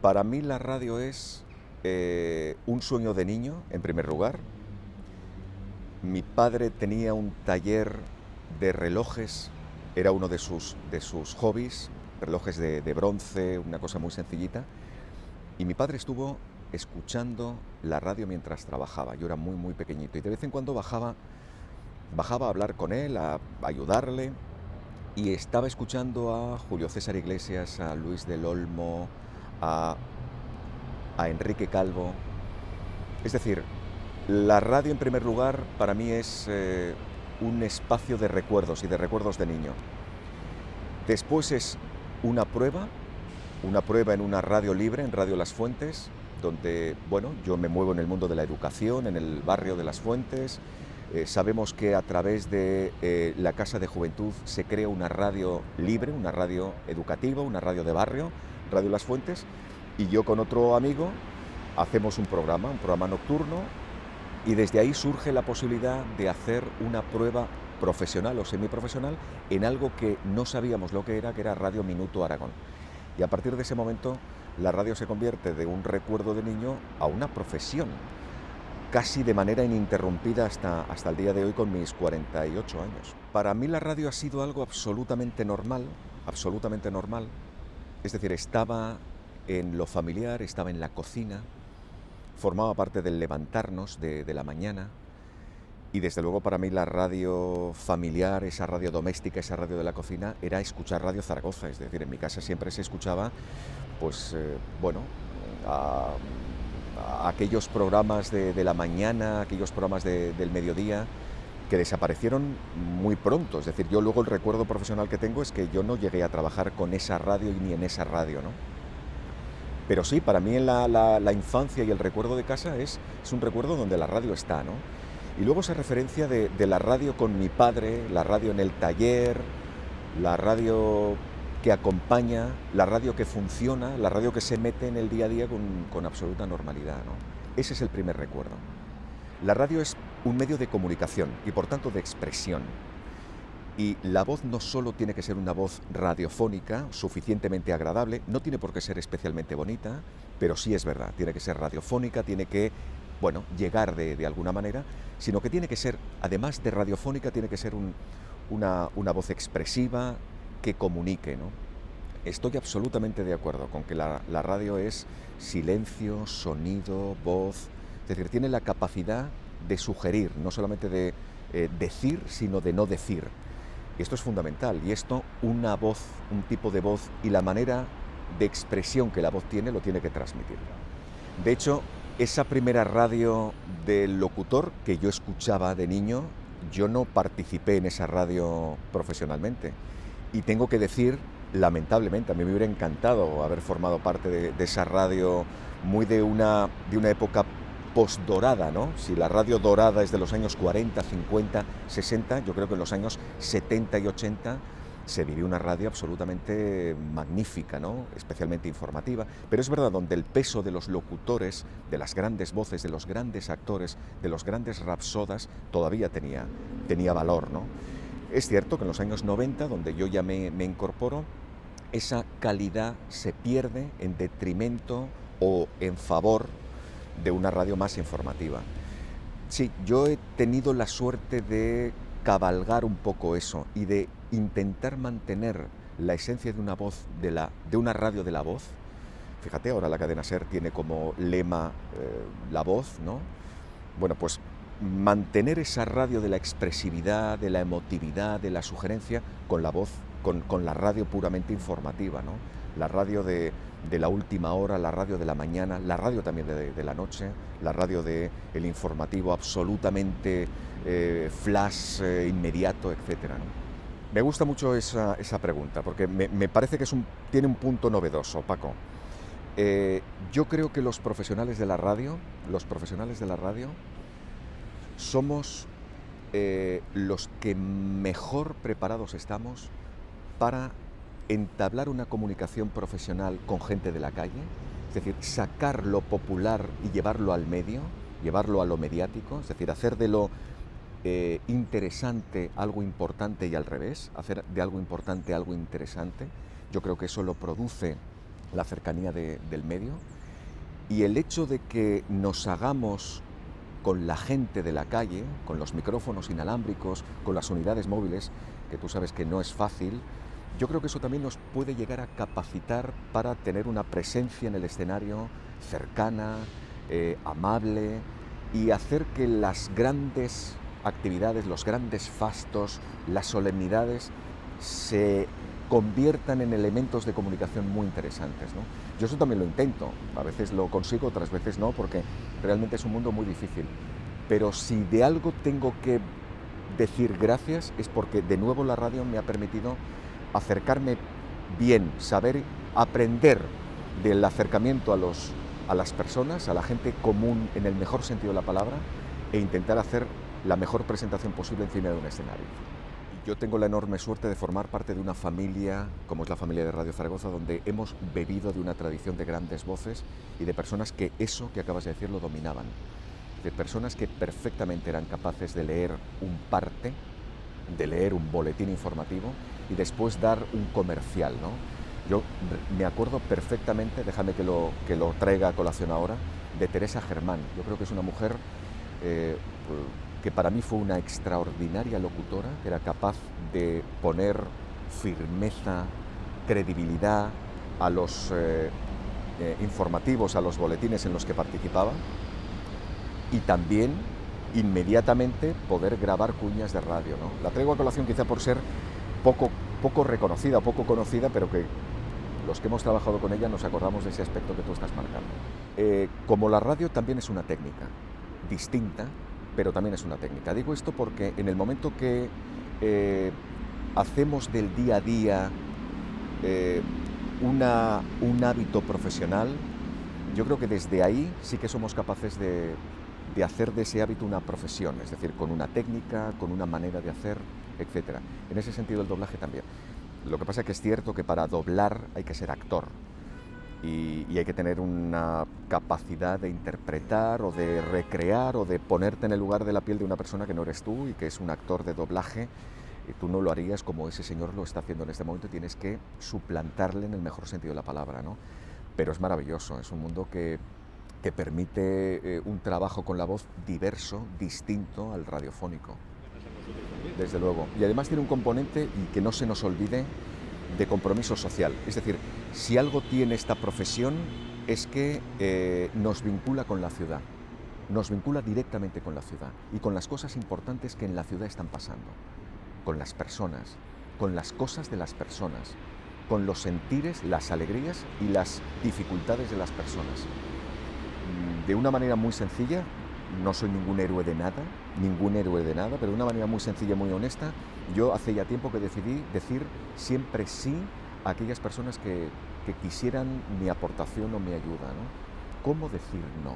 Para mí la radio es un sueño de niño, en primer lugar. Mi padre tenía un taller de relojes, era uno de sus hobbies, relojes de bronce, una cosa muy sencillita. Y mi padre estuvo escuchando la radio mientras trabajaba. Yo era muy, muy pequeñito y de vez en cuando bajaba a hablar con él, a ayudarle. Y estaba escuchando a Julio César Iglesias, a Luis del Olmo, a, a Enrique Calvo. Es decir, la radio en primer lugar para mí es un espacio de recuerdos y de recuerdos de niño. Después es una prueba en una radio libre, en Radio Las Fuentes, donde, bueno, yo me muevo en el mundo de la educación, en el barrio de Las Fuentes. Sabemos que a través de la Casa de Juventud se crea una radio libre, una radio educativa, una radio de barrio, Radio Las Fuentes, y yo con otro amigo hacemos un programa nocturno, y desde ahí surge la posibilidad de hacer una prueba profesional o semiprofesional en algo que no sabíamos lo que era Radio Minuto Aragón. Y a partir de ese momento la radio se convierte de un recuerdo de niño a una profesión, casi de manera ininterrumpida hasta el día de hoy con mis 48 años. Para mí la radio ha sido algo absolutamente normal, absolutamente normal. Es decir, estaba en lo familiar, estaba en la cocina, formaba parte del levantarnos de la mañana. Y desde luego para mí la radio familiar, esa radio doméstica, esa radio de la cocina, era escuchar Radio Zaragoza. Es decir, en mi casa siempre se escuchaba, pues, a aquellos programas de la mañana, aquellos programas del mediodía, que desaparecieron muy pronto. Es decir, yo luego el recuerdo profesional que tengo es que yo no llegué a trabajar con esa radio ni en esa radio, ¿no? Pero sí, para mí la infancia y el recuerdo de casa es un recuerdo donde la radio está, ¿no? Y luego esa referencia de la radio con mi padre, la radio en el taller, la radio que acompaña, la radio que funciona, la radio que se mete en el día a día con absoluta normalidad, ¿no? Ese es el primer recuerdo. La radio es un medio de comunicación y por tanto de expresión. Y la voz no solo tiene que ser una voz radiofónica, suficientemente agradable, no tiene por qué ser especialmente bonita, pero sí es verdad, tiene que ser radiofónica, tiene que, bueno, llegar de alguna manera, sino que tiene que ser, además de radiofónica, tiene que ser una voz expresiva que comunique, ¿no? Estoy absolutamente de acuerdo con que la radio es silencio, sonido, voz, es decir, tiene la capacidad de sugerir, no solamente de decir, sino de no decir. Y esto es fundamental, y esto una voz, un tipo de voz y la manera de expresión que la voz tiene, lo tiene que transmitir. De hecho, esa primera radio del locutor que yo escuchaba de niño, yo no participé en esa radio profesionalmente. Y tengo que decir, lamentablemente, a mí me hubiera encantado haber formado parte de esa radio muy de una época postdorada, ¿no? Si la radio dorada es de los años 40, 50, 60, yo creo que en los años 70 y 80 se vivió una radio absolutamente magnífica, ¿no? Especialmente informativa, pero es verdad, donde el peso de los locutores, de las grandes voces, de los grandes actores, de los grandes rapsodas, todavía tenía valor, ¿no? Es cierto que en los años 90, donde yo ya me incorporo, esa calidad se pierde en detrimento o en favor de una radio más informativa. Sí, yo he tenido la suerte de cabalgar un poco eso y de intentar mantener la esencia de una voz, de una radio de la voz. Fíjate, ahora la cadena SER tiene como lema la voz, ¿no? Bueno, pues mantener esa radio de la expresividad, de la emotividad, de la sugerencia, con la voz, con la radio puramente informativa, ¿no? La radio de la última hora, la radio de la mañana, la radio también de la noche, la radio del informativo absolutamente flash, inmediato, etcétera, ¿no? Me gusta mucho esa pregunta, porque me parece que tiene un punto novedoso, Paco. Yo creo que los profesionales de la radio somos los que mejor preparados estamos para entablar una comunicación profesional con gente de la calle, es decir, sacar lo popular y llevarlo al medio, llevarlo a lo mediático, es decir, hacer de lo interesante algo importante y al revés, hacer de algo importante algo interesante. Yo creo que eso lo produce la cercanía del medio y el hecho de que nos hagamos con la gente de la calle, con los micrófonos inalámbricos, con las unidades móviles, que tú sabes que no es fácil, yo creo que eso también nos puede llegar a capacitar para tener una presencia en el escenario cercana, amable, y hacer que las grandes actividades, los grandes fastos, las solemnidades se conviertan en elementos de comunicación muy interesantes, ¿no? Yo eso también lo intento, a veces lo consigo, otras veces no, porque realmente es un mundo muy difícil. Pero si de algo tengo que decir gracias es porque de nuevo la radio me ha permitido acercarme bien, saber aprender del acercamiento a las personas, a la gente común en el mejor sentido de la palabra, e intentar hacer la mejor presentación posible encima de un escenario. Yo tengo la enorme suerte de formar parte de una familia, como es la familia de Radio Zaragoza, donde hemos bebido de una tradición de grandes voces y de personas que eso que acabas de decir lo dominaban. De personas que perfectamente eran capaces de leer un parte, de leer un boletín informativo y después dar un comercial, ¿no? Yo me acuerdo perfectamente, déjame que lo traiga a colación ahora, de Teresa Germán. Yo creo que es una mujer que para mí fue una extraordinaria locutora, que era capaz de poner firmeza, credibilidad a los informativos, a los boletines en los que participaba, y también inmediatamente poder grabar cuñas de radio, ¿no? La traigo a colación quizá por ser poco reconocida, poco conocida, pero que los que hemos trabajado con ella nos acordamos de ese aspecto que tú estás marcando. Como la radio también es una técnica distinta, pero también es una técnica. Digo esto porque en el momento que hacemos del día a día un hábito profesional, yo creo que desde ahí sí que somos capaces de hacer de ese hábito una profesión, es decir, con una técnica, con una manera de hacer, etc. En ese sentido el doblaje también. Lo que pasa es que es cierto que para doblar hay que ser actor y hay que tener una capacidad de interpretar o de recrear o de ponerte en el lugar de la piel de una persona que no eres tú y que es un actor de doblaje. Y tú no lo harías como ese señor lo está haciendo en este momento, tienes que suplantarle en el mejor sentido de la palabra, ¿no? Pero es maravilloso, es un mundo que permite un trabajo con la voz diverso, distinto al radiofónico. Desde luego. Y además tiene un componente, y que no se nos olvide, de compromiso social. Es decir, si algo tiene esta profesión es que nos vincula con la ciudad, nos vincula directamente con la ciudad y con las cosas importantes que en la ciudad están pasando, con las personas, con las cosas de las personas, con los sentires, las alegrías y las dificultades de las personas. De una manera muy sencilla, no soy ningún héroe de nada, pero de una manera muy sencilla y muy honesta, yo hace ya tiempo que decidí decir siempre sí a aquellas personas que quisieran mi aportación o mi ayuda, ¿no? ¿Cómo decir no?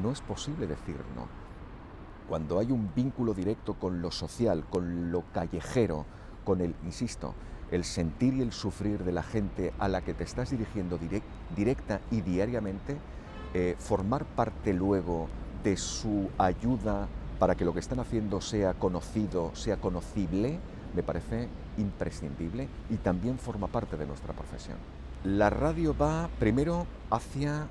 No es posible decir no. Cuando hay un vínculo directo con lo social, con lo callejero, con el, insisto, el sentir y el sufrir de la gente a la que te estás dirigiendo directa y diariamente, formar parte luego de su ayuda para que lo que están haciendo sea conocido, sea conocible, me parece imprescindible y también forma parte de nuestra profesión. La radio va primero hacia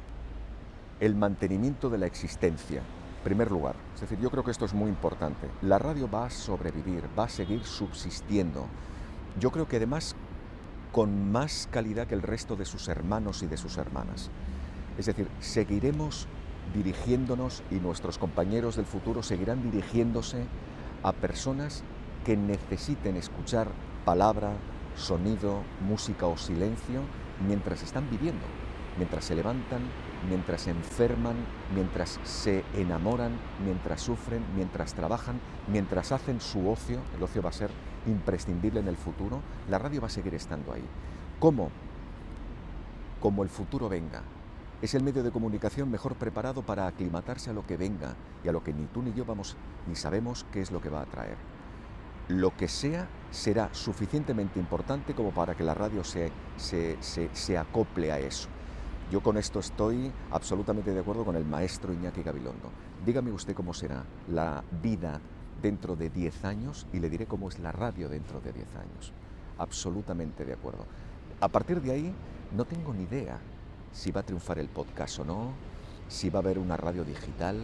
el mantenimiento de la existencia, en primer lugar. Es decir, yo creo que esto es muy importante. La radio va a sobrevivir, va a seguir subsistiendo. Yo creo que además con más calidad que el resto de sus hermanos y de sus hermanas. Es decir, seguiremos dirigiéndonos y nuestros compañeros del futuro seguirán dirigiéndose a personas que necesiten escuchar palabra, sonido, música o silencio mientras están viviendo, mientras se levantan, mientras se enferman, mientras se enamoran, mientras sufren, mientras trabajan, mientras hacen su ocio. El ocio va a ser imprescindible en el futuro. La radio va a seguir estando ahí. ¿Cómo? Como el futuro venga. Es el medio de comunicación mejor preparado para aclimatarse a lo que venga y a lo que ni tú ni yo ni sabemos qué es lo que va a traer. Lo que sea será suficientemente importante como para que la radio se acople a eso. Yo con esto estoy absolutamente de acuerdo con el maestro Iñaki Gabilondo. Dígame usted cómo será la vida dentro de 10 años y le diré cómo es la radio dentro de 10 años. Absolutamente de acuerdo. A partir de ahí no tengo ni idea si va a triunfar el podcast o no, si va a haber una radio digital,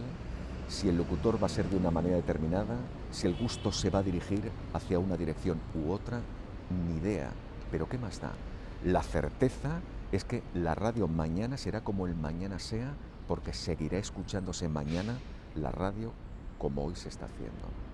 si el locutor va a ser de una manera determinada, si el gusto se va a dirigir hacia una dirección u otra, ni idea. Pero ¿qué más da? La certeza es que la radio mañana será como el mañana sea, porque seguirá escuchándose mañana la radio como hoy se está haciendo.